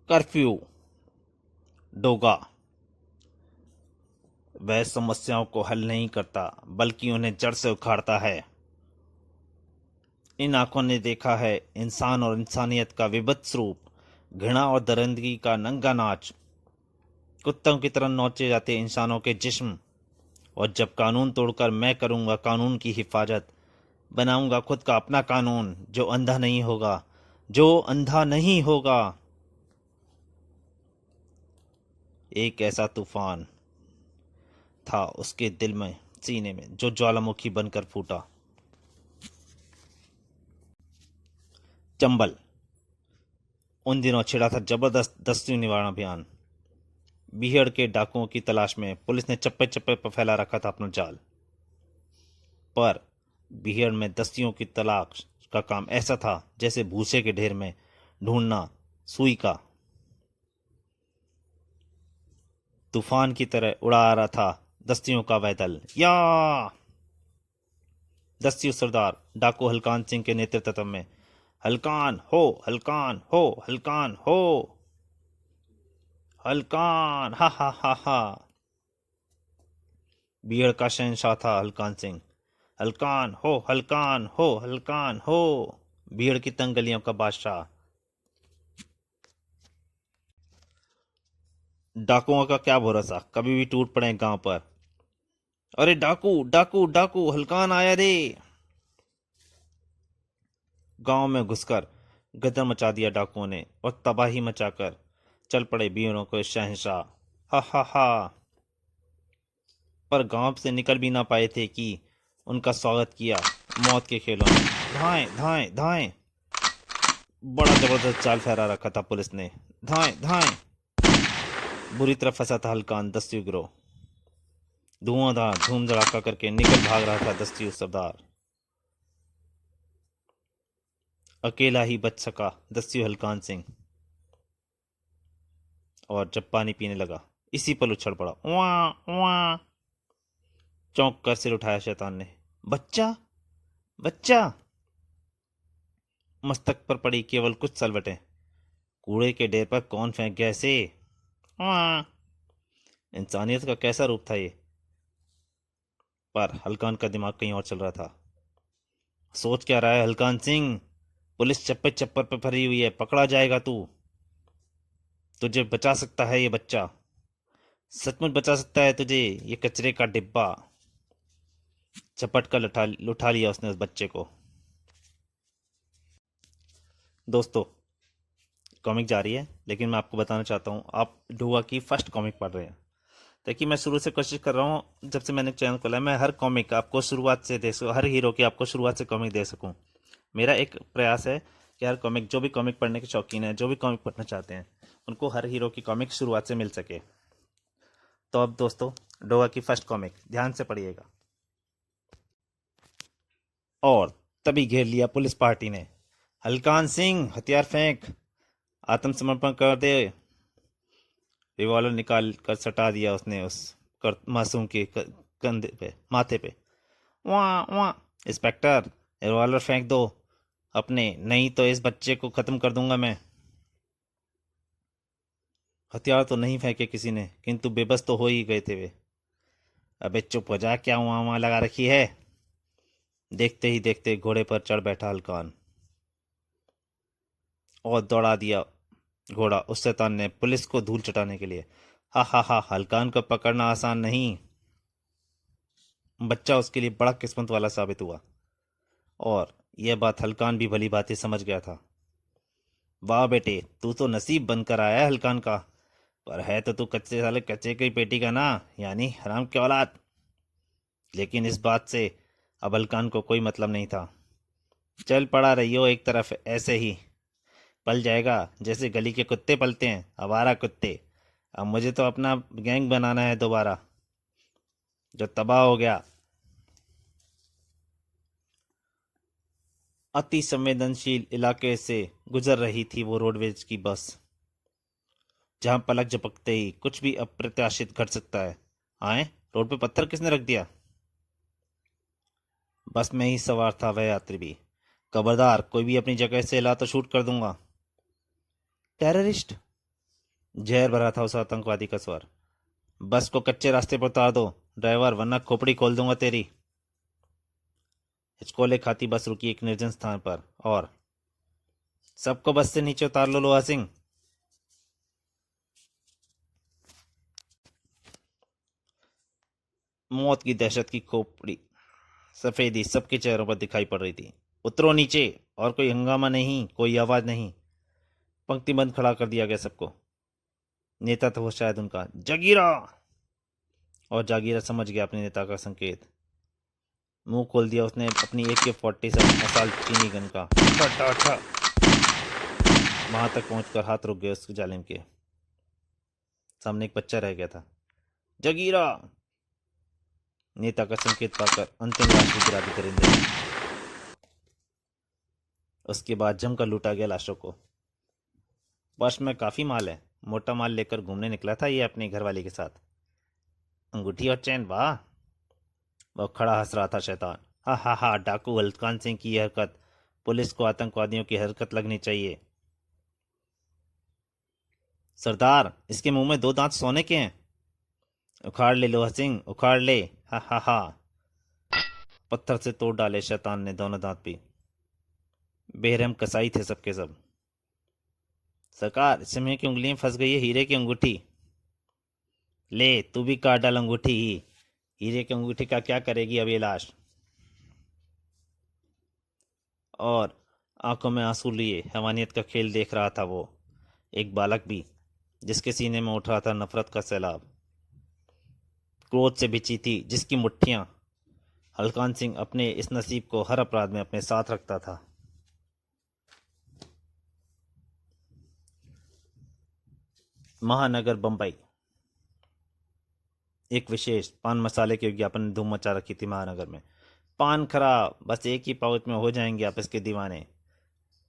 Curfew Doga वह समस्याओं को हल नहीं करता बल्कि उन्हें जड़ से उखाड़ता है। इन आंखों ने देखा है इंसान और इंसानियत का विभत्स रूप, घृणा और दरिंदगी का नंगा नाच। कुत्तों की तरह नोचे जाते इंसानों के जिस्म, और जब कानून तोड़कर मैं करूंगा कानून की हिफाजत, बनाऊंगा खुद का अपना कानून जो अंधा नहीं होगा, जो अंधा नहीं होगा। एक ऐसा तूफान था उसके दिल में, सीने में, जो ज्वालामुखी बनकर फूटा। चंबल उन दिनों छिड़ा था जबरदस्त दस्यु निवारण अभियान। बीहड़ के डाकुओं की तलाश में पुलिस ने चप्पे चप्पे पर फैला रखा था अपना जाल। पर बीहड़ में दस्युओं की तलाश का काम ऐसा था जैसे भूसे के ढेर में ढूंढना सुई का। तूफान की तरह उड़ा आ रहा था दस्युओं का वह दल। या दस्यु सरदार डाकू हलकान सिंह के नेतृत्व में। हलकान हो, हलकान हो, हलकान हो, हलकान, हा हा हा हा। बीहड़ का शहंशाह था हलकान सिंह। हलकान हो, हलकान हो, हलकान हो, बीहड़ की तंग गलियों का बादशाह। डाकुओं का क्या भरोसा, कभी भी टूट पड़े गांव पर। अरे डाकू डाकू डाकू, हलकान आया रे। गांव में घुसकर गदर मचा दिया डाकुओं ने और तबाही मचाकर चल पड़े बीहड़ों के शहंशाह। हा हा हा। पर गांव से निकल भी ना पाए थे कि उनका स्वागत किया मौत के खेलों ने। धाएं धाएं धाएं। बड़ा जबरदस्त जाल फहरा रखा था पुलिस ने। धाएं धाएं। बुरी तरह फंसा था हलकान दस्यु गिरोह। धुआंधार धूम धड़ाका करके निकल भाग रहा था दस्यु सरदार। अकेला ही बच सका दस्यु हलकान सिंह, और जब पानी पीने लगा इसी पल उछड़ पड़ा। वाह वाह। चौंक कर सिर उठाया शैतान ने। बच्चा, बच्चा। मस्तक पर पड़ी केवल कुछ सलवटें। कूड़े के ढेर पर कौन फेंक गया इसे? वाह। इंसानियत का कैसा रूप था ये। पर हलकान का दिमाग कहीं और चल रहा था। सोच क्या रहा है हलकान सिंह? पुलिस चप्पे चप्पर पे भरी हुई है, पकड़ा जाएगा तू। तुझे बचा सकता है ये बच्चा, सचमुच बचा सकता है तुझे ये कचरे का डिब्बा। झपट कर लुठा लिया उसने उस बच्चे को। दोस्तों, कॉमिक जारी है, लेकिन मैं आपको बताना चाहता हूँ आप डोगा की फर्स्ट कॉमिक पढ़ रहे हैं। देखिए, मैं शुरू से कोशिश कर रहा हूँ, जब से मैंने चैनल खोला है, मैं हर कॉमिक आपको शुरुआत से दे सकूँ, हर हीरो की आपको शुरुआत से कॉमिक दे सकूँ। मेरा एक प्रयास है कि हर कॉमिक, जो भी कॉमिक पढ़ने के शौकीन है, जो भी कॉमिक पढ़ना चाहते हैं, उनको हर हीरो की कॉमिक शुरुआत से मिल सके। तो अब दोस्तों, डोगा की फर्स्ट कॉमिक ध्यान से पढ़िएगा। और तभी घेर लिया पुलिस पार्टी ने। हलकान सिंह, हथियार फेंक, आत्मसमर्पण कर दे। रिवॉल्वर निकाल कर सटा दिया उसने उस मासूम के कंधे पे, माथे पे। वाह वाह। इंस्पेक्टर, रिवॉल्वर फेंक दो अपने, नहीं तो इस बच्चे को खत्म कर दूंगा मैं। हथियार तो नहीं फेंके किसी ने, किंतु बेबस तो हो ही गए थे वे। अबे चुप हो जा, क्या वहां लगा रखी है? देखते ही देखते घोड़े पर चढ़ बैठा हलकान और दौड़ा दिया घोड़ा उस शैतान ने पुलिस को धूल चटाने के लिए। हा हा हा। हलकान को पकड़ना आसान नहीं। बच्चा उसके लिए बड़ा किस्मत वाला साबित हुआ, और यह बात हलकान भी भली भांति समझ गया था। वाह बेटे, तू तो नसीब बनकर आया है हलकान का। पर है तो तू कच्चे साले कच्चे की पेटी का ना, यानी हराम की औलाद। लेकिन इस बात से अब हलकान को कोई मतलब नहीं था। चल पड़ा रहियो एक तरफ, ऐसे ही पल जाएगा जैसे गली के कुत्ते पलते हैं, आवारा कुत्ते। अब मुझे तो अपना गैंग बनाना है दोबारा, जो तबाह हो गया। अति संवेदनशील इलाके से गुजर रही थी वो रोडवेज की बस, जहां पलक झपकते ही कुछ भी अप्रत्याशित घट सकता है। आए, रोड पे पत्थर किसने रख दिया? बस में ही सवार था वह यात्री भी। खबरदार, कोई भी अपनी जगह से हिला तो शूट कर दूंगा। टेररिस्ट? जहर भरा था उस आतंकवादी का स्वर। बस को कच्चे रास्ते पर उतार दो ड्राइवर, वरना खोपड़ी खोल दूंगा तेरी। हिचकोले खाती बस रुकी एक निर्जन स्थान पर। और सबको बस से नीचे उतार लो लोहा सिंह। मौत की दहशत की खोपड़ी सफेदी सबके चेहरों पर दिखाई पड़ रही थी। उतरो नीचे। और कोई हंगामा नहीं, कोई आवाज नहीं। पंक्तिबंद खड़ा कर दिया गया सबको। नेता तो वो शायद उनका जगीरा। और जागीरा समझ गया अपने नेता का संकेत। मुंह खोल दिया उसने अपनी AK-47 असाल्ट चीनी गन का। वहां तक पहुंचकर हाथ रुक गए उस जालिम के। सामने एक बच्चा रह गया था। जगीरा। नेता का संकेत पाकर अंतिम लाश भी गिरा दी दरिंदे ने। उसके बाद जमकर लूटा गया लाशों को। पर्स में काफी माल है। मोटा माल लेकर घूमने निकला था ये अपने घरवाली के साथ। अंगूठी और चैन, वाह। वह खड़ा हंस रहा था शैतान। हा हा हा, डाकू हल्कान सिंह की यह हरकत पुलिस को आतंकवादियों की हरकत लगनी चाहिए। सरदार, इसके मुंह में 2 दांत सोने के हैं। उखाड़ ले लोहा सिंह, उखाड़ ले। हा हा हा। पत्थर से तोड़ डाले शैतान ने दोनों दांत भी। बेरहम कसाई थे सबके सब। सरकार, सिंह की उंगली में फंस गई है हीरे की अंगूठी। ले, तू भी काट डाल अंगूठी ही। हीरे की अंगूठी का क्या करेगी अब ये लाश। और आंखों में आंसू लिए हैवानियत का खेल देख रहा था वो एक बालक भी, जिसके सीने में उठ रहा था नफरत का सैलाब। क्रोध से भिची थी जिसकी मुट्ठियां। हल्कान सिंह अपने इस नसीब को हर अपराध में अपने साथ रखता था। महानगर बंबई। एक विशेष पान मसाले के विज्ञापन ने धूम मचा रखी थी महानगर में। पान खराब, बस एक ही पाउच में हो जाएंगे आप इसके दीवाने।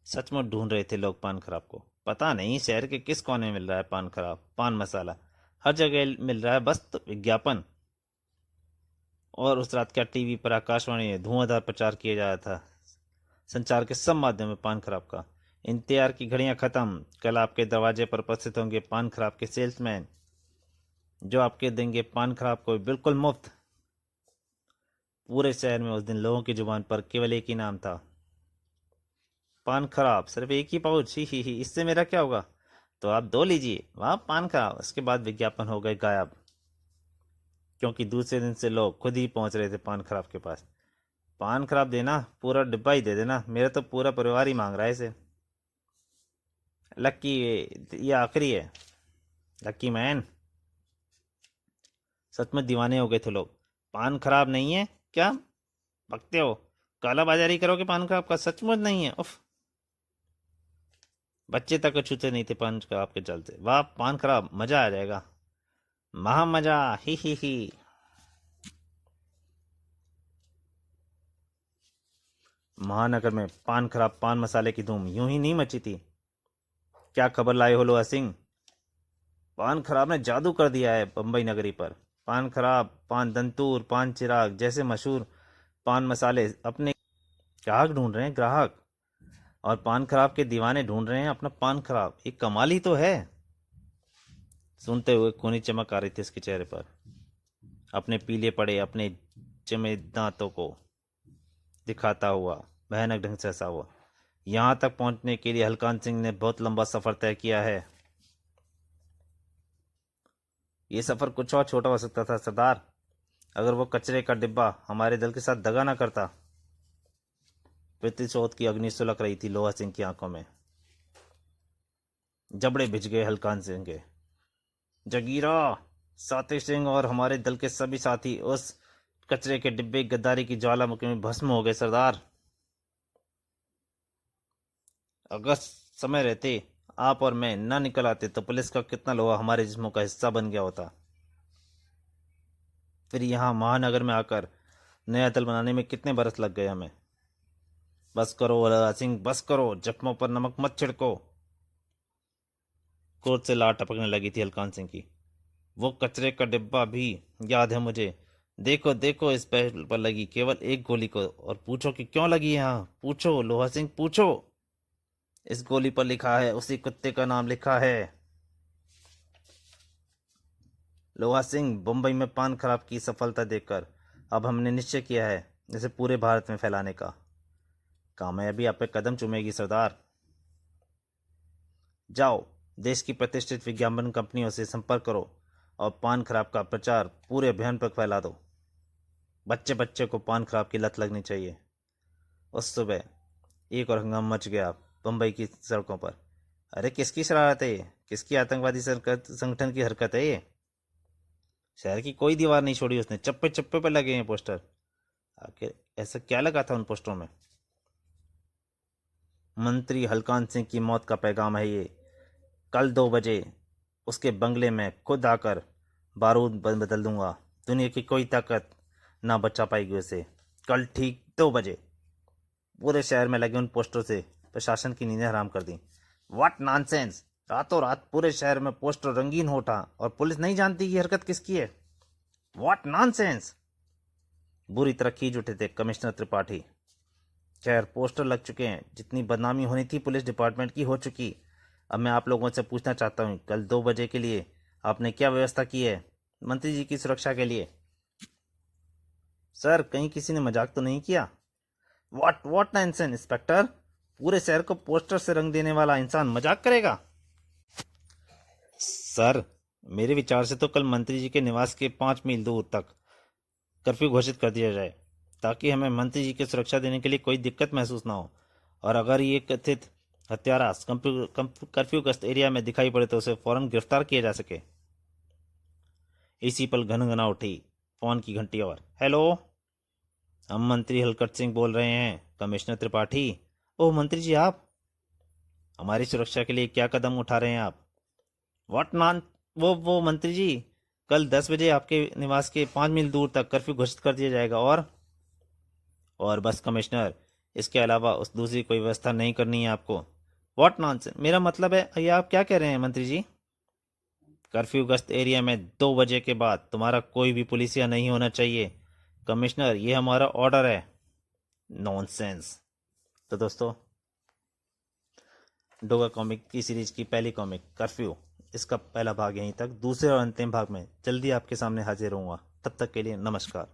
सचमुच ढूंढ रहे थे लोग पान खराब को। पता नहीं शहर के किस कोने में मिल रहा है पान खराब, पान मसाला। हर जगह मिल रहा है, बस तो विज्ञापन। और उस रात क्या टीवी पर आकाशवाणी में धुआंधार प्रचार किया जा रहा था संचार के सब माध्यम में पान खराब का। इंतजार की घड़ियां खत्म, कल आपके दरवाजे पर उपस्थित होंगे पान खराब के सेल्समैन, जो आपके देंगे पान खराब को बिल्कुल मुफ्त। पूरे शहर में उस दिन लोगों की जुबान पर केवल एक ही नाम था, पान खराब। सिर्फ एक ही पाउच, ही, इससे मेरा क्या होगा। तो आप 2 लीजिए, वहां पान खराब। उसके बाद विज्ञापन हो गए गायब, क्योंकि दूसरे दिन से लोग खुद ही पहुंच रहे थे पान खराब के पास। पान खराब देना, पूरा डिब्बा ही दे देना, मेरा तो पूरा परिवार ही मांग रहा है इसे। लक्की, ये आखिरी है। लक्की मैन। सच में दीवाने हो गए थे लोग। पान खराब नहीं है क्या बकते हो, काला बाजारी करोगे पान खराब का, सचमुच नहीं है। उफ। बच्चे तक छूते नहीं थे पान खराब के चलते। वाह, पान खराब, मजा आ जाएगा, महा मजा, ही। महानगर में पान खराब पान मसाले की धूम यूं ही नहीं मची थी। क्या खबर लाए हो लोहा सिंह। पान खराब ने जादू कर दिया है बंबई नगरी पर। पान खराब, पान दंतूर, पान चिराग जैसे मशहूर पान मसाले अपने ग्राहक ढूंढ रहे हैं, ग्राहक। और पान खराब के दीवाने ढूंढ रहे हैं अपना पान खराब। एक कमाल ही तो है। सुनते हुए खूनी चमक आ रही थी उसके चेहरे पर। अपने पीले पड़े, अपने जमे दांतों को दिखाता हुआ भयानक ढंग से हंसा हुआ। यहां तक पहुंचने के लिए हलकान सिंह ने बहुत लंबा सफर तय किया है। ये सफर कुछ और छोटा हो सकता था सरदार, अगर वो कचरे का डिब्बा हमारे दल के साथ दगा ना करता। प्रतिशोध की अग्नि सुलग रही थी लोहा सिंह की आंखों में। जबड़े भिज गए हलकान सिंह के। जगीरा, साथी सिंह और हमारे दल के सभी साथी उस कचरे के डिब्बे गद्दारी की ज्वालामुखी में भस्म हो गए सरदार। अगर समय रहते आप और मैं ना निकल आते तो पुलिस का कितना लोहा हमारे जिस्मों का हिस्सा बन गया होता। फिर यहाँ महानगर में आकर नया दल बनाने में कितने बरस लग गए हमें। बस करो अलारा सिंह, बस करो, जख्मों पर नमक मत छिड़को। क्रोध से लार टपकने लगी थी हलकान सिंह की। वो कचरे का डिब्बा भी याद है मुझे। देखो देखो, इस बैरल पर लगी केवल एक गोली को, और पूछो कि क्यों लगी यहाँ। पूछो लोहा सिंह, पूछो। इस गोली पर लिखा है, उसी कुत्ते का नाम लिखा है। लोहा सिंह, बम्बई में पान खराब की सफलता देखकर अब हमने निश्चय किया है इसे पूरे भारत में फैलाने का। कामयाबी आप पे कदम चूमेगी सरदार। जाओ, देश की प्रतिष्ठित विज्ञापन कंपनियों से संपर्क करो और पान खराब का प्रचार पूरे अभियान पर फैला दो। बच्चे बच्चे को पान खराब की लत लगनी चाहिए। उस सुबह एक और हंगामा मच गया बम्बई की सड़कों पर। अरे किसकी शरारत है ये? किसकी आतंकवादी संगठन की हरकत है ये? शहर की कोई दीवार नहीं छोड़ी उसने, चप्पे चप्पे पर लगे हैं पोस्टर। आखिर ऐसा क्या लगा था उन पोस्टरों में? मंत्री हलकान सिंह की मौत का पैगाम है ये। कल 2 बजे उसके बंगले में खुद आकर बारूद बदल दूंगा। दुनिया की कोई ताकत ना बचा पाएगी उसे। कल ठीक 2 बजे। पूरे शहर में लगे उन पोस्टरों से प्रशासन की नींदें हराम कर दी। What nonsense! रातों रात पूरे शहर में पोस्टर रंगीन हो उठा और पुलिस नहीं जानती कि हरकत किसकी है। What nonsense! बुरी तरह खींच उठे थे कमिश्नर त्रिपाठी। खैर, पोस्टर लग चुके हैं, जितनी बदनामी होनी थी पुलिस डिपार्टमेंट की हो चुकी। अब मैं आप लोगों से पूछना चाहता हूँ, कल 2 बजे के लिए आपने क्या व्यवस्था की है मंत्री जी की सुरक्षा के लिए? सर, कहीं किसी ने मजाक तो नहीं किया? What nonsense inspector! पूरे शहर को पोस्टर से रंग देने वाला इंसान मजाक करेगा? सर, मेरे विचार से तो कल मंत्री जी के निवास के 5 मील दूर तक कर्फ्यू घोषित कर दिया जाए, ताकि हमें मंत्री जी की सुरक्षा देने के लिए कोई दिक्कत महसूस ना हो। और अगर ये कथित हत्यारा कर्फ्यू ग्रस्त एरिया में दिखाई पड़े तो उसे फौरन गिरफ्तार किया जा सके। इसी पल घनघना उठी फोन की घंटी और हेलो, हम मंत्री हलकट सिंह बोल रहे हैं। कमिश्नर त्रिपाठी। ओह मंत्री जी, आप हमारी सुरक्षा के लिए क्या कदम उठा रहे हैं आप? व्हाट नॉन वो मंत्री जी, कल 10 बजे आपके निवास के 5 मील दूर तक कर्फ्यू घोषित कर दिया जाएगा। और बस कमिश्नर, इसके अलावा उस दूसरी कोई व्यवस्था नहीं करनी है आपको। What nonsense! मेरा मतलब है, ये आप क्या कह रहे हैं मंत्री जी? कर्फ्यू ग्रस्त एरिया में 2 बजे के बाद तुम्हारा कोई भी पुलिसिया नहीं होना चाहिए कमिश्नर, ये हमारा ऑर्डर है। नॉनसेंस। तो दोस्तों, डोगा कॉमिक की सीरीज की पहली कॉमिक कर्फ्यू, इसका पहला भाग यहीं तक। दूसरे और अंतिम भाग में जल्दी आपके सामने हाजिर होऊंगा। तब तक के लिए नमस्कार।